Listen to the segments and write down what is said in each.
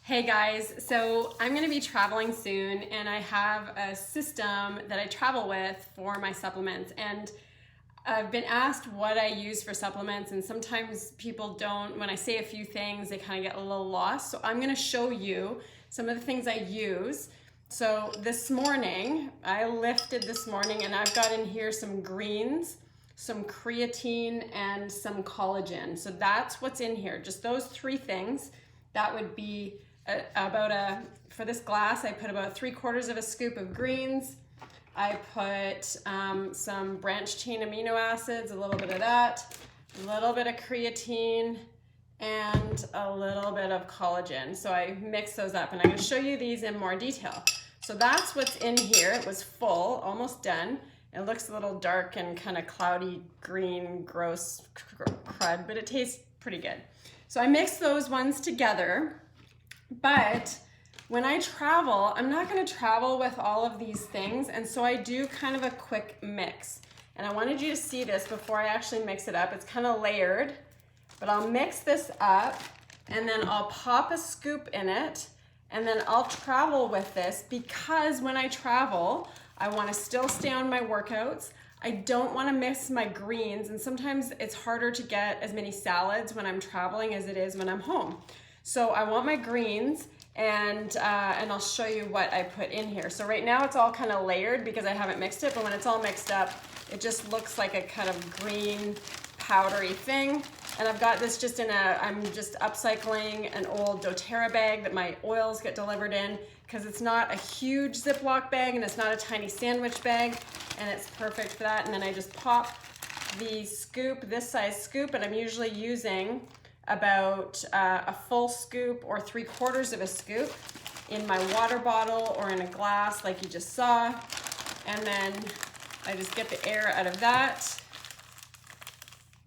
Hey guys, so I'm going to be traveling soon and I have a system that I travel with for my supplements, and I've been asked what I use for supplements, and sometimes people don't, when I say a few things, they kind of get a little lost. So I'm going to show you some of the things I use. So this morning, I lifted this morning and I've got in here some greens, some creatine, and some collagen. So that's what's in here, just those three things. That would be for this glass, I put about 3/4 of a scoop of greens. I put some branched chain amino acids, a little bit of that, a little bit of creatine, and a little bit of collagen. So I mix those up, and I'm going to show you these in more detail. So that's what's in here. It was full, almost done. It looks a little dark and kind of cloudy green, gross crud, but it tastes pretty good. So I mix those ones together. But when I travel, I'm not going to travel with all of these things, and so I do kind of a quick mix. And I wanted you to see this before I actually mix it up. It's kind of layered, but I'll mix this up, and then I'll pop a scoop in it, and then I'll travel with this, because when I travel, I want to still stay on my workouts. I don't want to miss my greens, and sometimes it's harder to get as many salads when I'm traveling as it is when I'm home. So I want my greens, and I'll show you what I put in here. So right now it's all kind of layered because I haven't mixed it, but when it's all mixed up, it just looks like a kind of green powdery thing. And I've got this just I'm just upcycling an old doTERRA bag that my oils get delivered in, because it's not a huge Ziploc bag and it's not a tiny sandwich bag, and it's perfect for that. And then I just pop the scoop, this size scoop, and I'm usually using about a full scoop or 3/4 of a scoop in my water bottle or in a glass like you just saw. And then I just get the air out of that.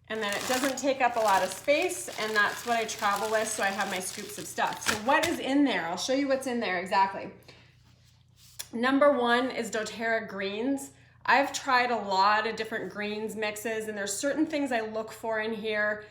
And then it doesn't take up a lot of space, and that's what I travel with, so I have my scoops of stuff. So what is in there? I'll show you what's in there exactly. Number one is doTERRA greens. I've tried a lot of different greens mixes, and there's certain things I look for in here.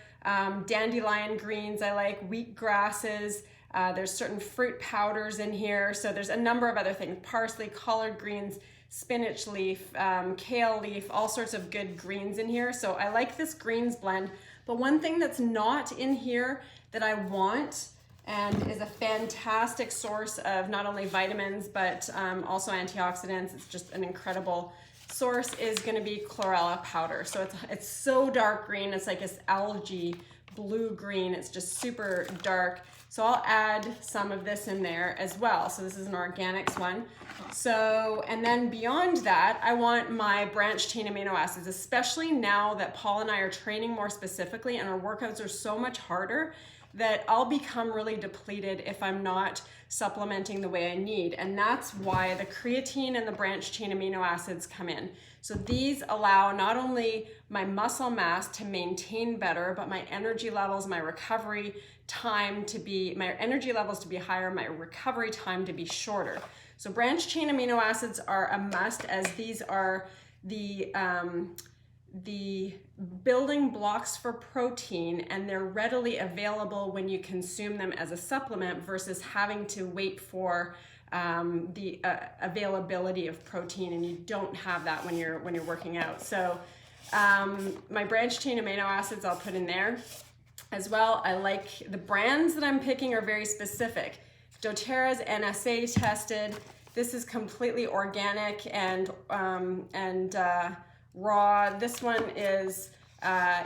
Dandelion greens, I like wheat grasses. There's certain fruit powders in here. So there's a number of other things: parsley, collard greens, spinach leaf, kale leaf, all sorts of good greens in here. So I like this greens blend. But one thing that's not in here that I want, and is a fantastic source of not only vitamins, but also antioxidants, it's just an incredible source, is going to be chlorella powder. So it's so dark green. It's like this algae blue green. It's just super dark. So I'll add some of this in there as well. So this is an organics one. So, and then beyond that, I want my branched chain amino acids, especially now that Paul and I are training more specifically and our workouts are so much harder, that I'll become really depleted if I'm not supplementing the way I need. And that's why the creatine and the branched chain amino acids come in. So these allow not only my muscle mass to maintain better, but my energy levels, my recovery time my energy levels to be higher, my recovery time to be shorter. So branched chain amino acids are a must, as these are the building blocks for protein, and they're readily available when you consume them as a supplement versus having to wait for the availability of protein, and you don't have that when you're working out. So my branched chain amino acids I'll put in there as well. I like the brands that I'm picking are very specific. doTERRA's NSA tested. This is completely organic and raw. This one is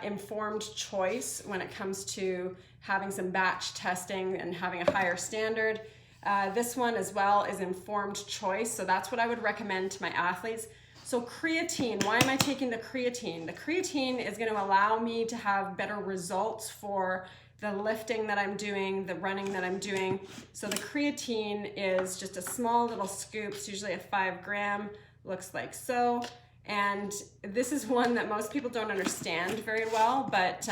informed choice when it comes to having some batch testing and having a higher standard. This one as well is informed choice, so that's what I would recommend to my athletes. So creatine, why am I taking the creatine? The creatine is going to allow me to have better results for the lifting that I'm doing, the running that I'm doing. So the creatine is just a small little scoop. It's usually a 5 gram, looks like so. And this is one that most people don't understand very well, but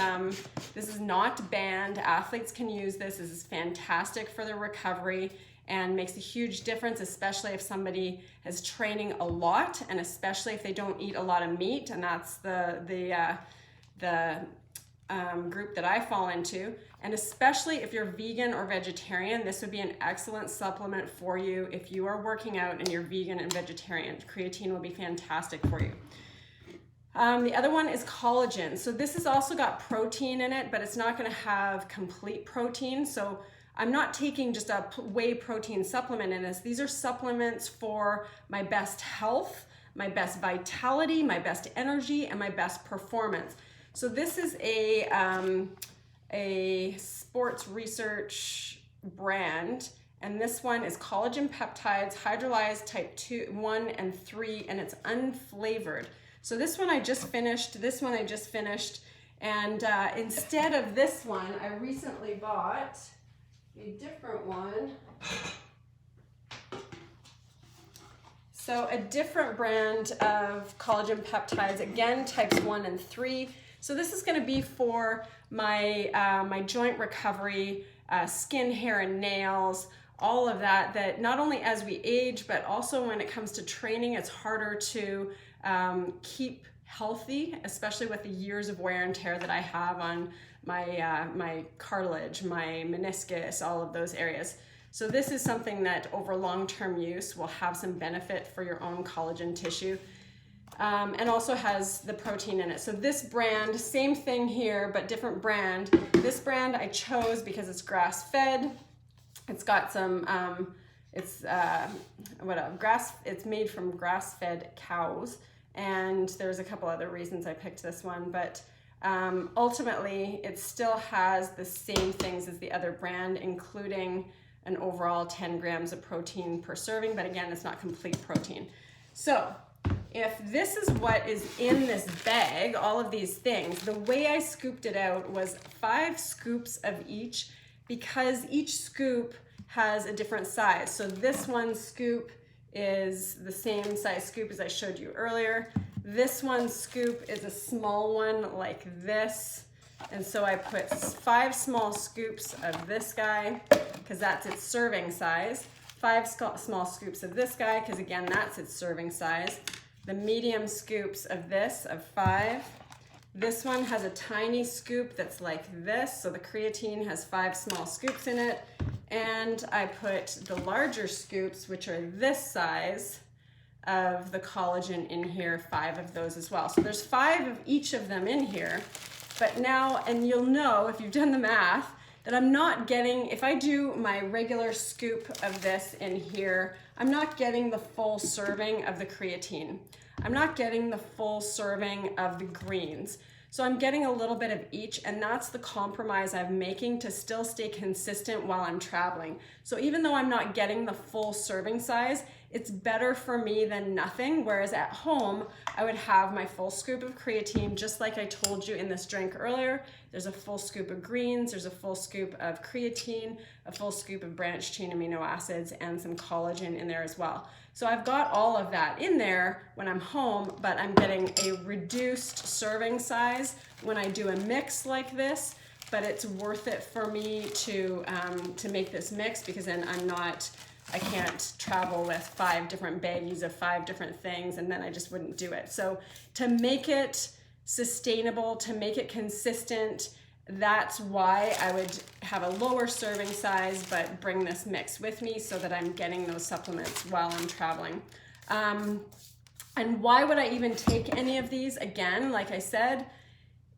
this is not banned. Athletes can use this. This is fantastic for their recovery and makes a huge difference, especially if somebody is training a lot, and especially if they don't eat a lot of meat. And that's the group that I fall into. And especially if you're vegan or vegetarian, this would be an excellent supplement for you. If you are working out and you're vegan and vegetarian, creatine will be fantastic for you. The other one is collagen. So this has also got protein in it, but it's not going to have complete protein. So I'm not taking just a whey protein supplement in this. These are supplements for my best health, my best vitality, my best energy, and my best performance. So this is a sports research brand, and this one is collagen peptides, hydrolyzed type 2, 1, and 3, and it's unflavored. So this one I just finished, and instead of this one, I recently bought a different one. So a different brand of collagen peptides, again, types 1 and 3. So this is gonna be for my, my joint recovery, skin, hair, and nails, all of that, that not only as we age, but also when it comes to training, it's harder to keep healthy, especially with the years of wear and tear that I have on my, my cartilage, my meniscus, all of those areas. So this is something that over long-term use will have some benefit for your own collagen tissue, and also has the protein in it. So this brand, same thing here, but different brand. This brand I chose because it's grass-fed. It's got some, it's made from grass-fed cows, and there's a couple other reasons I picked this one, but ultimately it still has the same things as the other brand, including an overall 10 grams of protein per serving, but again, it's not complete protein. So if this is what is in this bag, all of these things, the way I scooped it out was 5 scoops of each, because each scoop has a different size. So this one scoop is the same size scoop as I showed you earlier. This one scoop is a small one like this. And so I put 5 small scoops of this guy, because that's its serving size. 5 small scoops of this guy, because again, that's its serving size. The medium scoops of this, of 5. This one has a tiny scoop that's like this, so the creatine has 5 small scoops in it. And I put the larger scoops, which are this size, of the collagen in here, 5 of those as well. So there's 5 of each of them in here. But now, and you'll know if you've done the math, that I'm not getting, if I do my regular scoop of this in here, I'm not getting the full serving of the creatine. I'm not getting the full serving of the greens. So I'm getting a little bit of each, and that's the compromise I'm making to still stay consistent while I'm traveling. So even though I'm not getting the full serving size, it's better for me than nothing, whereas at home, I would have my full scoop of creatine, just like I told you in this drink earlier. There's a full scoop of greens, there's a full scoop of creatine, a full scoop of branched chain amino acids, and some collagen in there as well. So I've got all of that in there when I'm home, but I'm getting a reduced serving size when I do a mix like this, but it's worth it for me to make this mix, because then I can't travel with 5 different baggies of 5 different things, and then I just wouldn't do it. So to make it sustainable, to make it consistent, that's why I would have a lower serving size, but bring this mix with me so that I'm getting those supplements while I'm traveling. And why would I even take any of these? Again, like I said,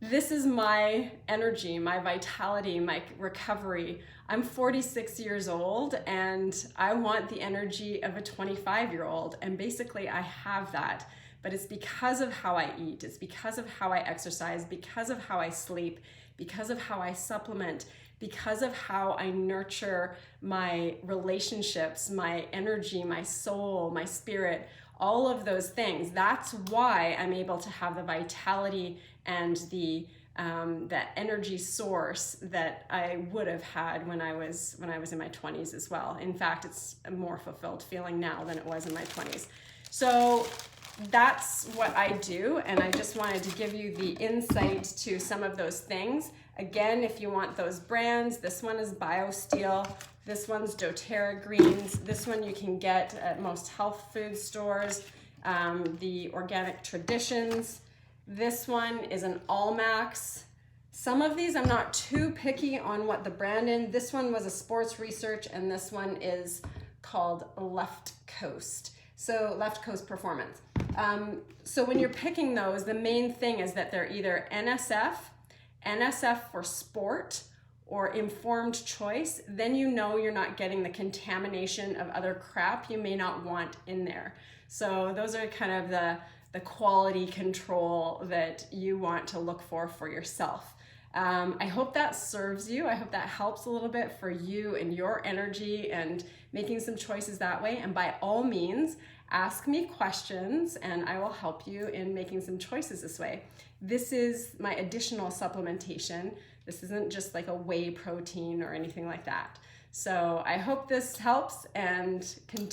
this is my energy, my vitality, my recovery. I'm 46 years old and I want the energy of a 25-year-old, and basically I have that. But it's because of how I eat, it's because of how I exercise, because of how I sleep, because of how I supplement, because of how I nurture my relationships, my energy, my soul, my spirit, all of those things. That's why I'm able to have the vitality and the that energy source that I would have had when I was in my 20s as well. In fact, it's a more fulfilled feeling now than it was in my 20s. So that's what I do, and I just wanted to give you the insight to some of those things. Again, if you want those brands, this one is BioSteel, this one's doTERRA Greens, this one you can get at most health food stores, the Organic Traditions. This one is an All Max Some of these I'm not too picky on what the brand in. This one was a sports research, and this one is called Left Coast. So Left Coast Performance. So when you're picking those, the main thing is that they're either NSF for sport, or informed choice. Then you know you're not getting the contamination of other crap you may not want in there. So those are kind of the quality control that you want to look for yourself. I hope that serves you. I hope that helps a little bit for you and your energy and making some choices that way. And by all means, ask me questions and I will help you in making some choices this way. This is my additional supplementation. This isn't just like a whey protein or anything like that. So I hope this helps, and continue